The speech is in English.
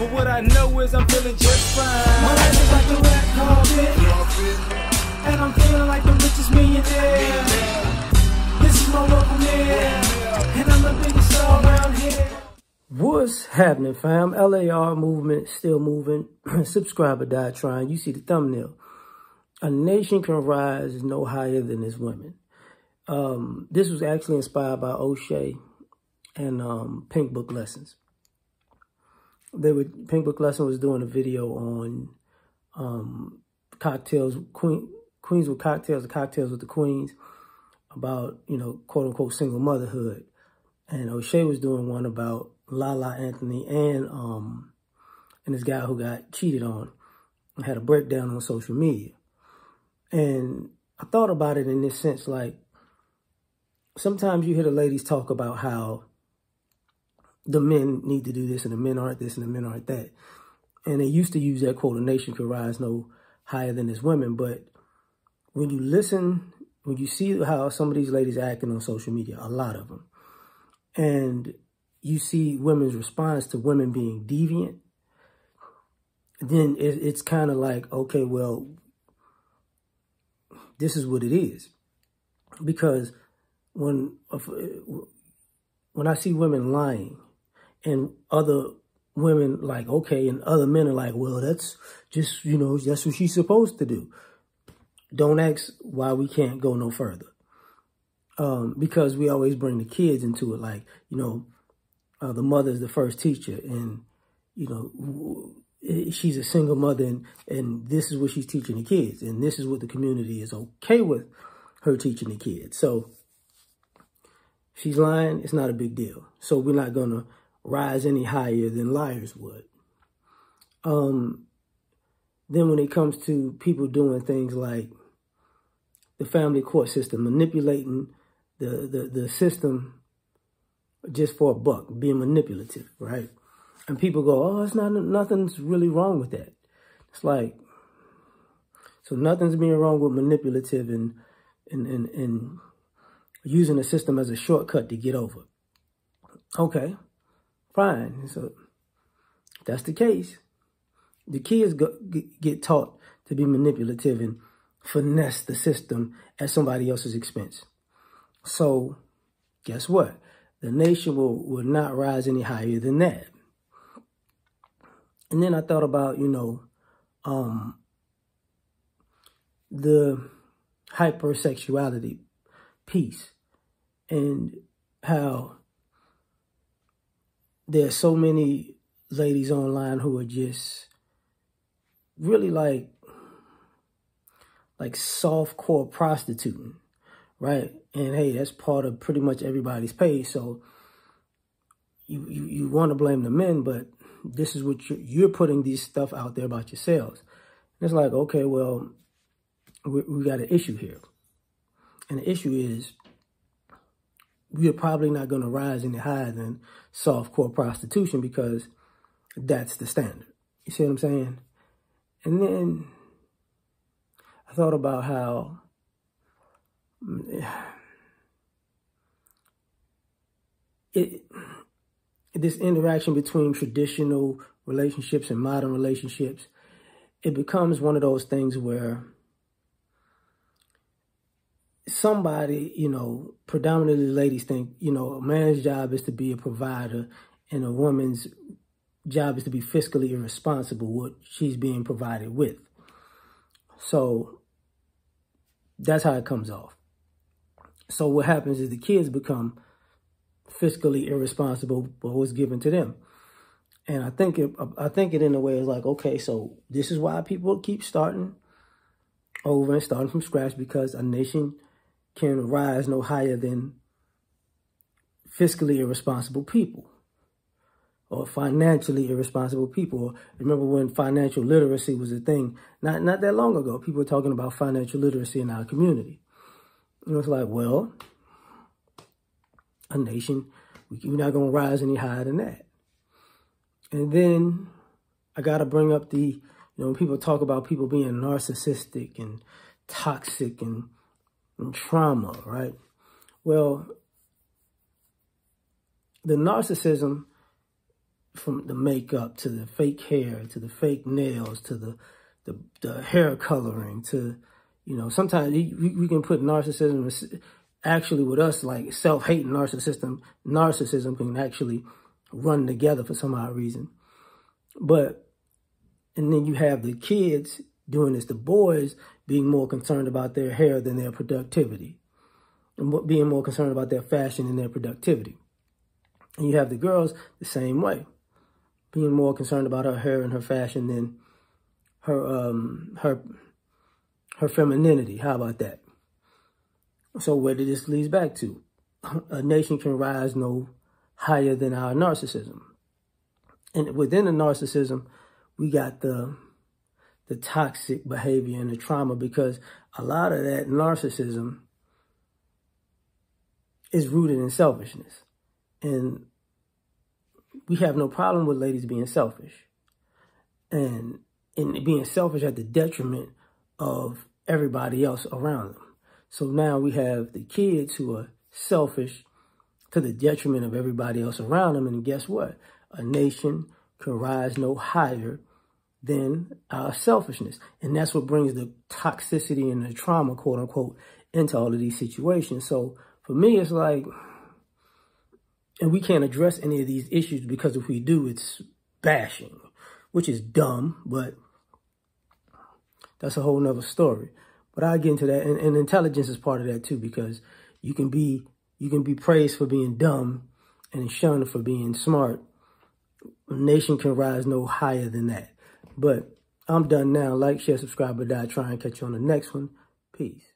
But what I know is I'm feeling just fine. My life is like a red carpet, and I'm feeling like the richest millionaire. This is my local mayor, and I'm the biggest star around here. What's happening, fam? L.A.R. movement, still moving. Subscribe or die trying. You see the thumbnail. A nation can rise no higher than its women. This was actually inspired by O'Shea and Pink Book Lessons. Pink Book Lesson was doing a video on cocktails, queens with cocktails, cocktails with the queens, about, you know, quote unquote single motherhood. And O'Shea was doing one about Lala Anthony and this guy who got cheated on and had a breakdown on social media. And I thought about it in this sense, like, sometimes you hear the ladies talk about how the men need to do this and the men aren't this and the men aren't that. And they used to use that quote, a nation could rise no higher than its women. But when you listen, when you see how some of these ladies are acting on social media, a lot of them, and you see women's response to women being deviant, then it's kind of like, okay, well, this is what it is. Because when I see women lying and other women like, okay, and other men are like, well, that's just, you know, that's what she's supposed to do. Don't ask why we can't go no further. Because we always bring the kids into it. Like, you know, the mother's the first teacher, and, you know, she's a single mother, and this is what she's teaching the kids. And this is what the community is okay with her teaching the kids. So if she's lying, it's not a big deal. So we're not going to rise any higher than liars would. Then when it comes to people doing things like the family court system, manipulating the system just for a buck, being manipulative, right? And people go, oh, it's not, nothing's really wrong with that. It's like, so nothing's being wrong with manipulative and using the system as a shortcut to get over. Okay, fine. So if that's the case, the kids get taught to be manipulative and finesse the system at somebody else's expense. So guess what? The nation will not rise any higher than that. And then I thought about, you know, the hypersexuality piece and how there are so many ladies online who are just really like softcore prostituting, right? And hey, that's part of pretty much everybody's pay. So you want to blame the men, but this is what you're putting this stuff out there about yourselves. And it's like, okay, well, we got an issue here. And the issue is we're probably not going to rise any higher than softcore prostitution because that's the standard. You see what I'm saying? And then I thought about how this interaction between traditional relationships and modern relationships, it becomes one of those things where somebody, you know, predominantly ladies think, you know, a man's job is to be a provider and a woman's job is to be fiscally irresponsible what she's being provided with. So that's how it comes off. So what happens is the kids become fiscally irresponsible for what's given to them. And I think it in a way is like, okay, so this is why people keep starting over and starting from scratch, because a nation can rise no higher than fiscally irresponsible people or financially irresponsible people. Remember when financial literacy was a thing, not that long ago, people were talking about financial literacy in our community. And it's like, well, a nation, we're not going to rise any higher than that. And then I got to bring up the, you know, when people talk about people being narcissistic and toxic and trauma, right? Well, the narcissism from the makeup to the fake hair to the fake nails to the hair coloring to, you know, sometimes we can put narcissism, actually with us, like self-hate and narcissism can actually run together for some odd reason. But, and then you have the kids doing this, the boys being more concerned about their hair than their productivity, and being more concerned about their fashion than their productivity. And you have the girls the same way, being more concerned about her hair and her fashion than her femininity. How about that? So where did this lead back to? A nation can rise no higher than our narcissism. And within the narcissism, we got the toxic behavior and the trauma, because a lot of that narcissism is rooted in selfishness. And we have no problem with ladies being selfish and being selfish at the detriment of everybody else around them. So now we have the kids who are selfish to the detriment of everybody else around them. And guess what? A nation can rise no higher than our selfishness. And that's what brings the toxicity and the trauma, quote unquote, into all of these situations. So for me, it's like, and we can't address any of these issues because if we do, it's bashing, which is dumb, but that's a whole nother story. But I'll get into that. And intelligence is part of that too, because you can be praised for being dumb and shunned for being smart. A nation can rise no higher than that. But I'm done now. Like, share, subscribe, or die. Try and catch you on the next one. Peace.